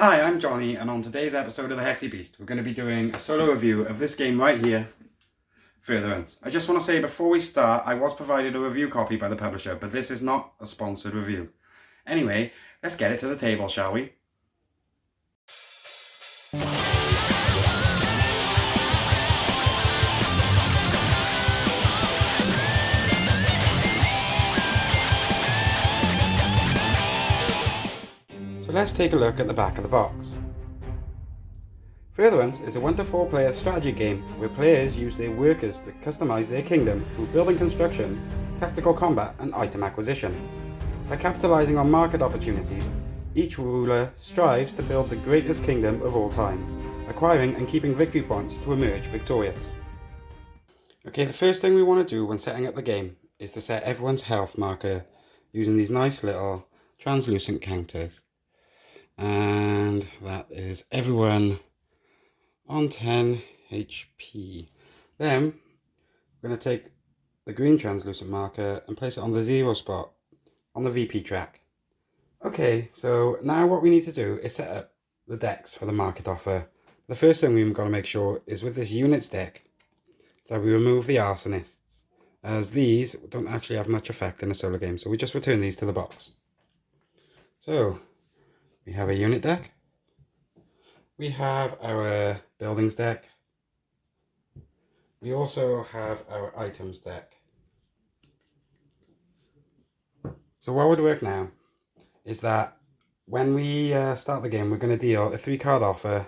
Hi, I'm Johnny, and on today's episode of the Hexy Beast, we're going to be doing a solo review of this game right here, Furtherance. I just want to say before we start, I was provided a review copy by the publisher, but this is not a sponsored review. Anyway, let's get it to the table, shall we? So let's take a look at the back of the box. Furtherance is a 1-to-4 player strategy game where players use their workers to customize their kingdom through building construction, tactical combat and item acquisition. By capitalizing on market opportunities, each ruler strives to build the greatest kingdom of all time, acquiring and keeping victory points to emerge victorious. Okay, the first thing we want to do when setting up the game is to set everyone's health marker using these nice little translucent counters. And that is everyone on 10 HP. Then we're going to take the green translucent marker and place it on the 0 spot on the VP track. Okay, so now what we need to do is set up the decks for the market offer. The first thing we've got to make sure is with this units deck that we remove the arsonists, as these don't actually have much effect in a solo game, so we just return these to the box. So we have a unit deck, we have our buildings deck, we also have our items deck. So what would work now is that when we start the game, we're going to deal a 3-card offer,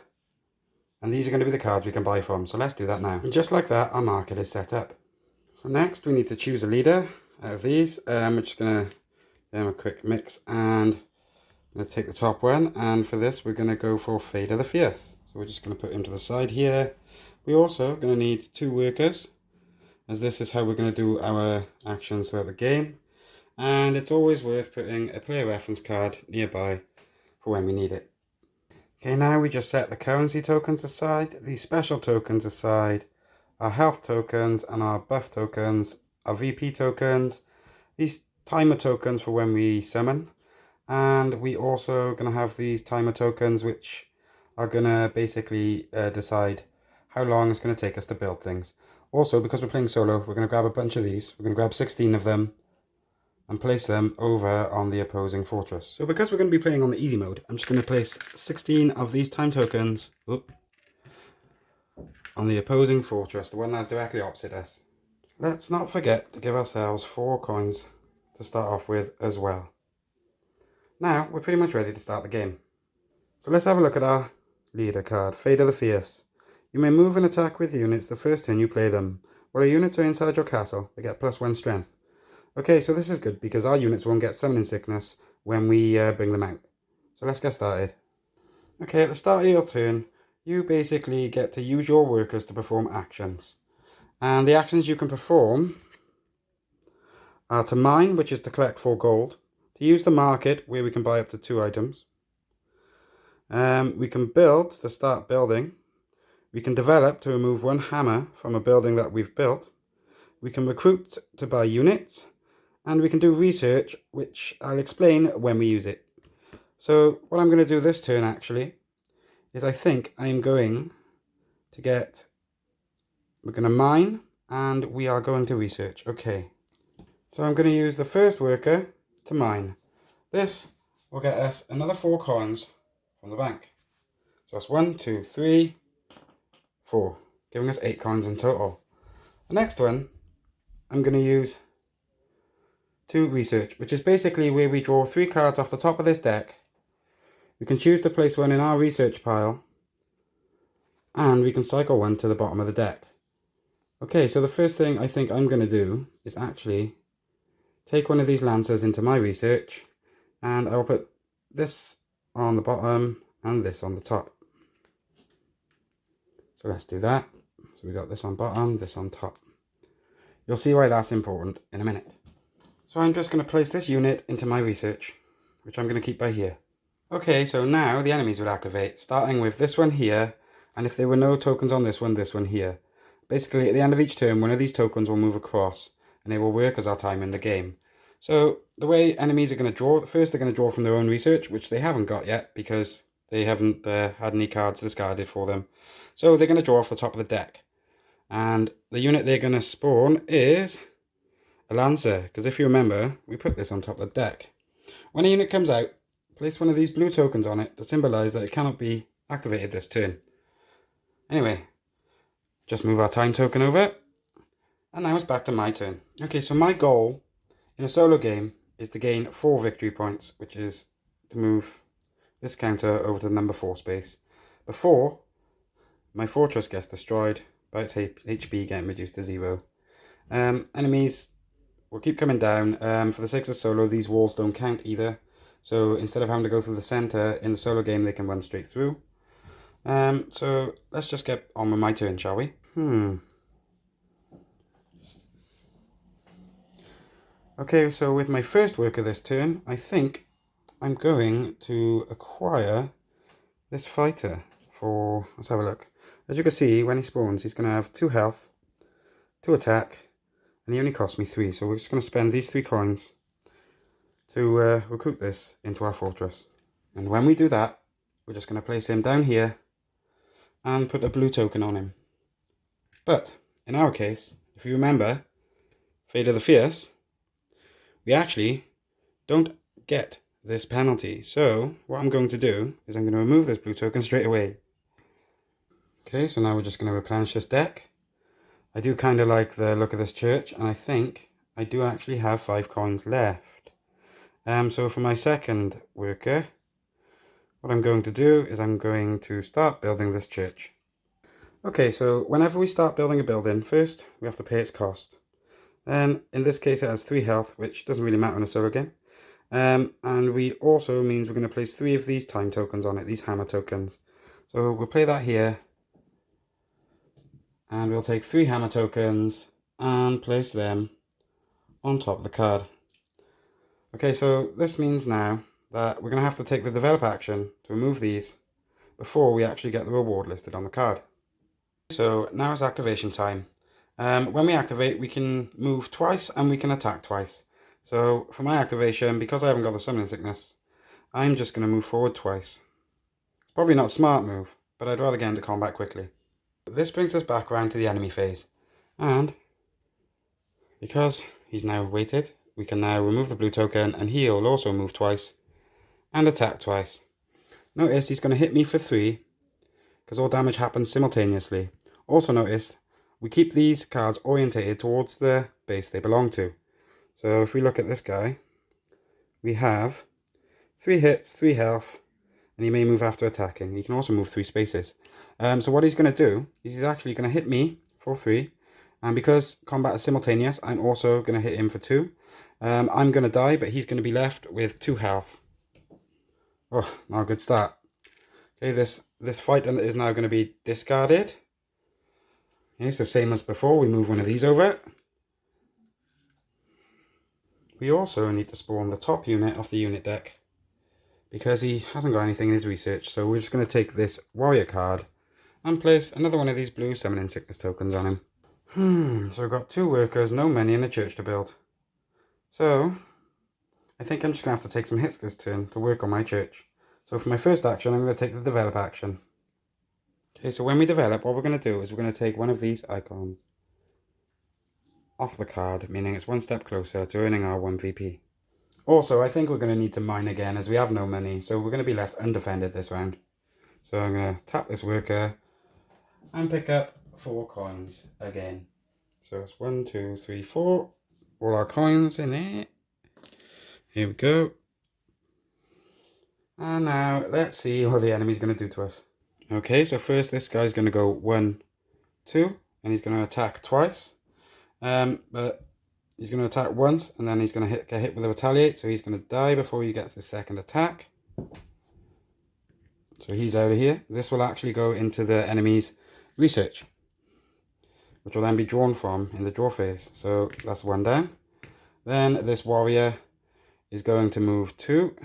and these are going to be the cards we can buy from. So let's do that now. And just like that, our market is set up. So next we need to choose a leader out of these. We're just going to give them a quick mix, and I'm going to take the top one, and for this we're going to go for Fader the Fierce. So we're just going to put him to the side here. We're also going to need 2 workers, as this is how we're going to do our actions throughout the game. And it's always worth putting a player reference card nearby for when we need it. Okay, now we just set the currency tokens aside, the special tokens aside, our health tokens and our buff tokens, our VP tokens, these timer tokens for when we summon. And we also going to have these timer tokens which are going to basically decide how long it's going to take us to build things. Also, because we're playing solo, we're going to grab a bunch of these. We're going to grab 16 of them and place them over on the opposing fortress. So because we're going to be playing on the easy mode, I'm just going to place 16 of these time tokens on the opposing fortress, the one that's directly opposite us. Let's not forget to give ourselves 4 coins to start off with as well. Now we're pretty much ready to start the game. So let's have a look at our leader card, Fader the Fierce. You may move and attack with units the first turn you play them. While units are inside your castle, they get +1 strength. Okay, so this is good because our units won't get summoning sickness when we bring them out. So let's get started. Okay, at the start of your turn, you basically get to use your workers to perform actions. And the actions you can perform are to mine, which is to collect 4 gold, to use the market, where we can buy up to 2 items. We can build to start building. We can develop to remove 1 hammer from a building that we've built. We can recruit to buy units. And we can do research, which I'll explain when we use it. So what I'm going to do this turn actually is I think I'm going to we're going to mine and we are going to research. Okay, so I'm going to use the first worker to mine. This will get us another 4 coins from the bank. So that's 1, 2, 3, 4, giving us 8 coins in total. The next one I'm going to use to research, which is basically where we draw 3 cards off the top of this deck. We can choose to place one in our research pile, and we can cycle one to the bottom of the deck. Okay, so the first thing I think I'm going to do is actually take one of these lancers into my research, and I will put this on the bottom and this on the top. So let's do that. So we got this on bottom, this on top. You'll see why that's important in a minute. So I'm just going to place this unit into my research, which I'm going to keep by here. Okay, so now the enemies would activate, starting with this one here, and if there were no tokens on this one here. Basically, at the end of each turn, one of these tokens will move across, and they will work as our time in the game. So the way enemies are going to draw, first they're going to draw from their own research, which they haven't got yet, because They haven't had any cards discarded for them. So they're going to draw off the top of the deck. And the unit they're going to spawn is a Lancer, because if you remember, we put this on top of the deck. When a unit comes out, place one of these blue tokens on it to symbolise that it cannot be activated this turn. Anyway, just move our time token over, and now it's back to my turn. Okay, so my goal in a solo game is to gain 4 victory points, which is to move this counter over to the number 4 space before my fortress gets destroyed by its HP getting reduced to 0. Enemies will keep coming down. For the sake of solo, these walls don't count either. So instead of having to go through the center in the solo game, they can run straight through. So let's just get on with my turn, shall we? Okay, so with my first worker this turn, I think I'm going to acquire this fighter for, let's have a look. As you can see, when he spawns, he's going to have 2 health, 2 attack, and he only cost me 3. So we're just going to spend these 3 coins to recruit this into our fortress. And when we do that, we're just going to place him down here and put a blue token on him. But in our case, if you remember, Fate of the Fierce, we actually don't get this penalty. So what I'm going to do is I'm going to remove this blue token straight away. Okay, so now we're just going to replenish this deck. I do kind of like the look of this church, and I think I do actually have 5 coins left. So for my second worker, what I'm going to do is I'm going to start building this church. Okay, so whenever we start building a building, first we have to pay its cost. Then in this case it has 3 health, which doesn't really matter in a solo game. And we also means we're going to place 3 of these time tokens on it, these hammer tokens. So we'll play that here. And we'll take 3 hammer tokens and place them on top of the card. Okay, so this means now that we're going to have to take the develop action to remove these before we actually get the reward listed on the card. So now it's activation time. When we activate, we can move twice and we can attack twice. So for my activation, because I haven't got the summoning sickness, I'm just going to move forward twice. It's probably not a smart move, but I'd rather get into combat quickly. This brings us back around to the enemy phase. And because he's now waited, we can now remove the blue token, and he will also move twice and attack twice. Notice he's going to hit me for 3 because all damage happens simultaneously. Also notice we keep these cards orientated towards the base they belong to. So if we look at this guy, we have 3 hits, 3 health, and he may move after attacking. He can also move 3 spaces. So what he's going to do is he's actually going to hit me for 3. And because combat is simultaneous, I'm also going to hit him for 2. I'm going to die, but he's going to be left with 2 health. Oh, not a good start. Okay, this fight is now going to be discarded. Okay, so same as before, we move one of these over. We also need to spawn the top unit off the unit deck because he hasn't got anything in his research. So we're just going to take this warrior card and place another one of these blue summoning sickness tokens on him. So we've got 2 workers, no money, and a church to build. So I think I'm just going to have to take some hits this turn to work on my church. So for my first action, I'm going to take the develop action. Okay, so when we develop, what we're going to do is we're going to take one of these icons off the card, meaning it's 1 step closer to earning our 1 VP. Also, I think we're going to need to mine again as we have no money, so we're going to be left undefended this round. So I'm going to tap this worker and pick up 4 coins again. So it's 1, 2, 3, 4. All our coins in it. Here we go. And now let's see what the enemy's going to do to us. Okay, so first this guy's going to go 1, 2, and he's going to attack twice. But he's going to attack once, and then he's going to get hit with a retaliate, so he's going to die before he gets his second attack. So he's out of here. This will actually go into the enemy's research, which will then be drawn from in the draw phase. So that's 1 down. Then this warrior is going to move 2.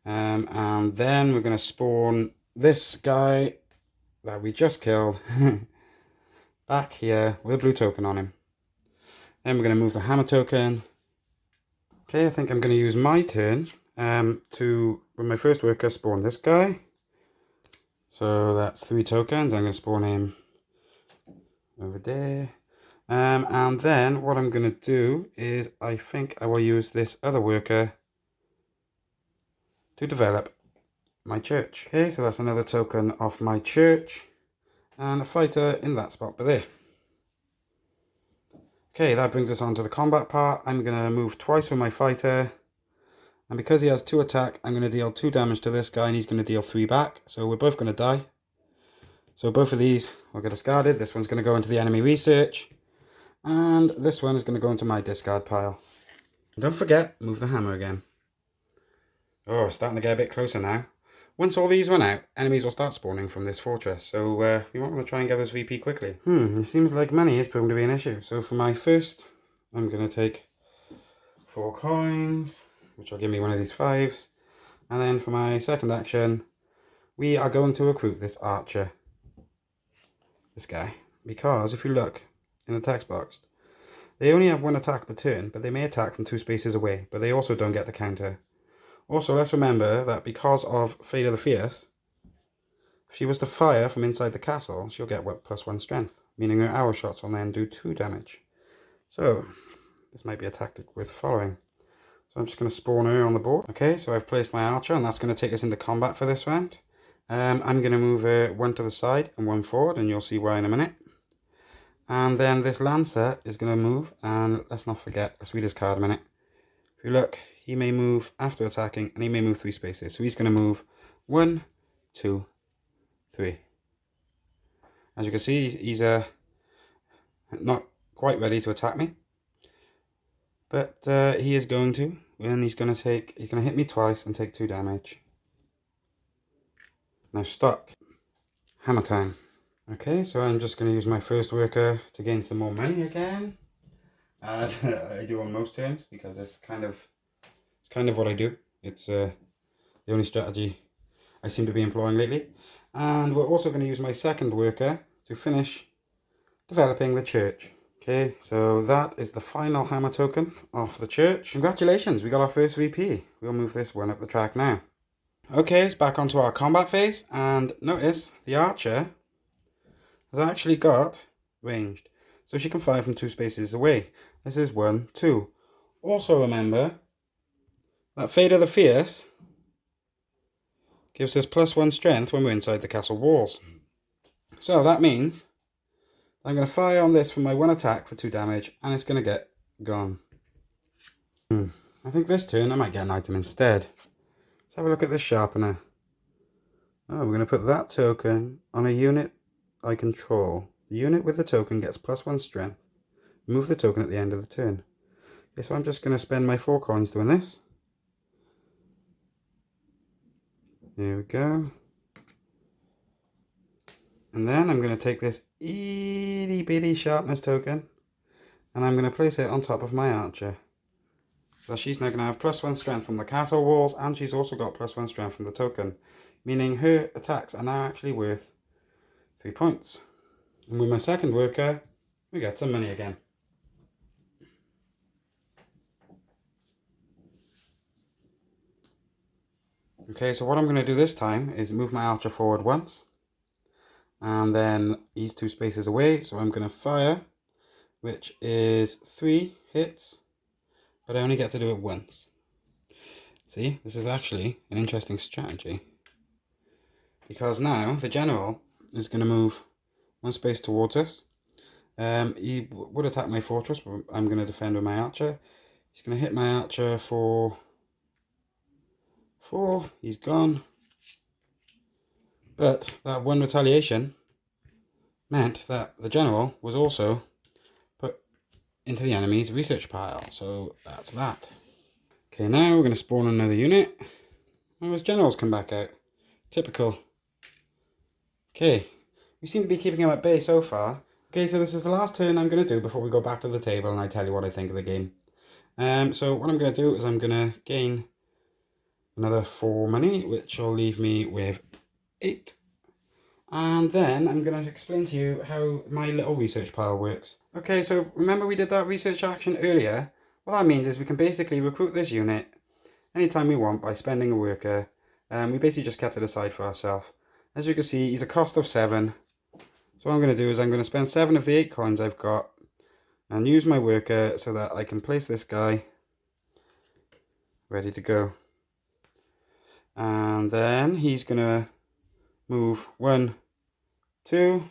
And then we're going to spawn this guy that we just killed back here with a blue token on him. Then we're going to move the hammer token. Okay, I think I'm going to use my turn when my first worker spawn this guy. So that's 3 tokens. I'm going to spawn him over there. And then what I'm going to do is I think I will use this other worker to develop my church. Okay, so that's another token of my church and a fighter in that spot by there. Okay, that brings us on to the combat part. I'm going to move twice with my fighter, and because he has 2 attack, I'm going to deal 2 damage to this guy and he's going to deal 3 back, so we're both going to die. So both of these will get discarded. This one's going to go into the enemy research, and this one is going to go into my discard pile. And don't forget, move the hammer again. Oh, starting to get a bit closer now. Once all these run out, enemies will start spawning from this fortress, so we might want to try and get this VP quickly. It seems like money is going to be an issue. So for my first, I'm going to take 4 coins, which will give me one of these 5s. And then for my second action, we are going to recruit this archer. This guy. Because if you look in the text box, they only have 1 attack per turn, but they may attack from 2 spaces away, but they also don't get the counter. Also, let's remember that because of Fate of the Fierce, if she was to fire from inside the castle, she'll get +1 strength, meaning her arrow shots will then do 2 damage. So, this might be a tactic worth following. So I'm just going to spawn her on the board. Okay, so I've placed my archer, and that's going to take us into combat for this round. I'm going to move her 1 to the side and 1 forward, and you'll see why in a minute. And then this Lancer is going to move, and let's not forget, let's read his card a minute. If you look, he may move after attacking, and he may move 3 spaces. So he's going to move 1, 2, 3. As you can see, he's not quite ready to attack me. But he is going to, and he's going to hit me twice and take 2 damage. Now stop. Hammer time. Okay, so I'm just going to use my first worker to gain some more money again, as I do on most turns, because it's kind of what I do. It's the only strategy I seem to be employing lately. And we're also going to use my second worker to finish developing the church. Okay, so that is the final hammer token of the church. Congratulations, we got our first VP. We'll move this one up the track now. Okay, it's back onto our combat phase, and notice the archer has actually got ranged, so she can fire from 2 spaces away. This is 1, 2. Also remember that Fate of the Fierce gives us +1 strength when we're inside the castle walls. So that means I'm going to fire on this for my 1 attack for 2 damage, and it's going to get gone. I think this turn I might get an item instead. Let's have a look at this sharpener. Oh, we're going to put that token on a unit I control. The unit with the token gets +1 strength. Move the token at the end of the turn. Okay, so I'm just going to spend my 4 coins doing this. There we go. And then I'm going to take this itty bitty sharpness token, and I'm going to place it on top of my archer. So she's now going to have +1 strength from the castle walls, and she's also got +1 strength from the token, meaning her attacks are now actually worth 3 points. And with my second worker, we get some money again. Okay, so what I'm going to do this time is move my archer forward once, and then he's 2 spaces away, so I'm going to fire, which is 3 hits, but I only get to do it once. See, this is actually an interesting strategy, because now the general is going to move 1 space towards us. He would attack my fortress, but I'm going to defend with my archer. He's going to hit my archer for 4. He's gone. But that 1 retaliation meant that the general was also put into the enemy's research pile. So that's that. Okay, now we're going to spawn another unit. And those generals come back out. Typical. Okay, we seem to be keeping him at bay so far. Okay, so this is the last turn I'm going to do before we go back to the table and I tell you what I think of the game. So what I'm going to do is I'm going to gain another 4 money, which will leave me with 8. And then I'm going to explain to you how my little research pile works. Okay, so remember we did that research action earlier? What that means is we can basically recruit this unit, anytime we want by spending a worker. We basically just kept it aside for ourselves. As you can see, he's a cost of 7. So what I'm going to do is I'm going to spend 7 of the 8 coins I've got and use my worker so that I can place this guy ready to go. And then he's going to move 1, 2.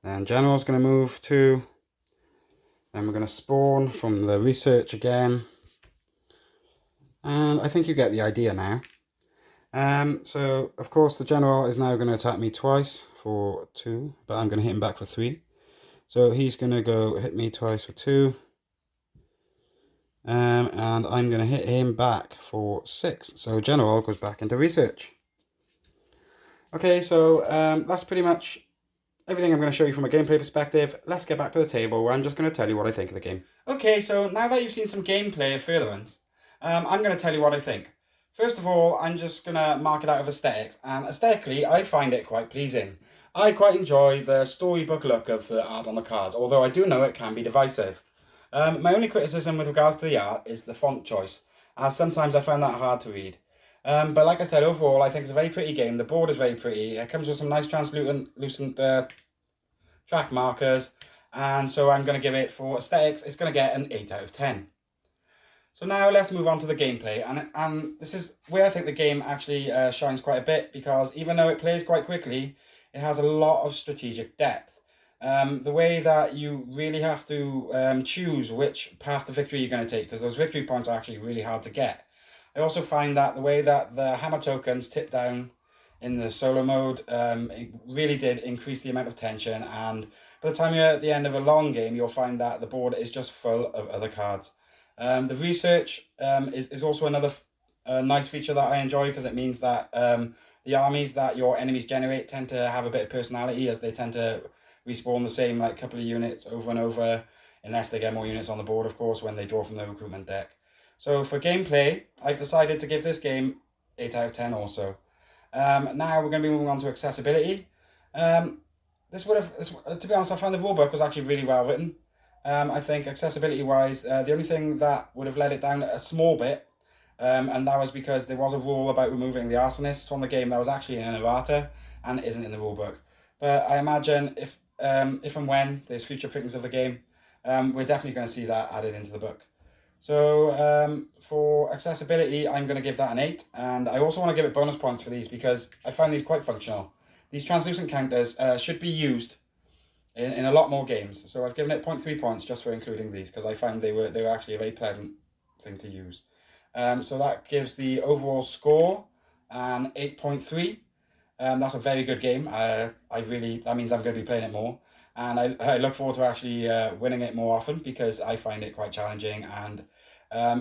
Then General's going to move 2. Then we're going to spawn from the research again. And I think you get the idea now. So, of course, the General is now going to attack me twice for 2, but I'm going to hit him back for 3. So he's going to go hit me twice for 2. And I'm going to hit him back for 6. So General goes back into research. Okay, so that's pretty much everything I'm going to show you from a gameplay perspective. Let's get back to the table where I'm just going to tell you what I think of the game. Okay, so now that you've seen some gameplay of Furtherance, I'm going to tell you what I think. First of all, I'm just going to mark it out of aesthetics, and aesthetically, I find it quite pleasing. I quite enjoy the storybook look of the art on the cards, although I do know it can be divisive. My only criticism with regards to the art is the font choice, as sometimes I find that hard to read. But like I said, overall, I think it's a very pretty game. The board is very pretty. It comes with some nice translucent track markers, and so I'm going to give it, for aesthetics, it's going to get an 8 out of 10. So now let's move on to the gameplay, and this is where I think the game actually shines quite a bit, because even though it plays quite quickly, it has a lot of strategic depth. The way that you really have to choose which path to victory you're going to take, because those victory points are actually really hard to get. I also find that the way that the hammer tokens tip down in the solo mode, it really did increase the amount of tension, and by the time you're at the end of a long game, you'll find that the board is just full of other cards. The research is also another nice feature that I enjoy, because it means that the armies that your enemies generate tend to have a bit of personality, as they tend to respawn the same like couple of units over and over, unless they get more units on the board, of course, when they draw from the recruitment deck. So for gameplay, I've decided to give this game 8 out of 10 also. Now we're going to be moving on to accessibility. To be honest, I found the rulebook was actually really well written. I think accessibility-wise, the only thing that would have let it down a small bit, and that was because there was a rule about removing the arsonists from the game that was actually in an errata and isn't in the rulebook. But I imagine if and when there's future printings of the game, we're definitely going to see that added into the book. So for accessibility, I'm going to give that an 8, and I also want to give it bonus points for these because I find these quite functional. These translucent counters should be used in a lot more games, so I've given it 0.3 points just for including these, because I found they were actually a very pleasant thing to use. So that gives the overall score an 8.3. That's a very good game. That means I'm going to be playing it more, and I look forward to actually winning it more often, because I find it quite challenging. And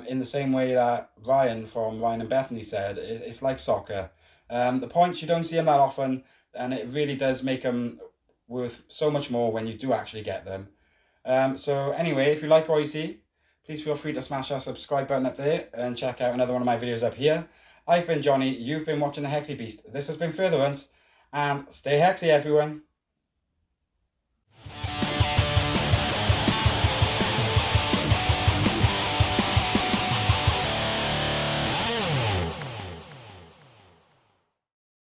in the same way that Ryan from Ryan and Bethany said, it's like soccer. The points, you don't see them that often, and it really does make them worth so much more when you do actually get them. So anyway, if you like what you see, please feel free to smash that subscribe button up there and check out another one of my videos up here. I've been Johnny, you've been watching the Hexy Beast. This has been Furtherance, and stay hexy everyone.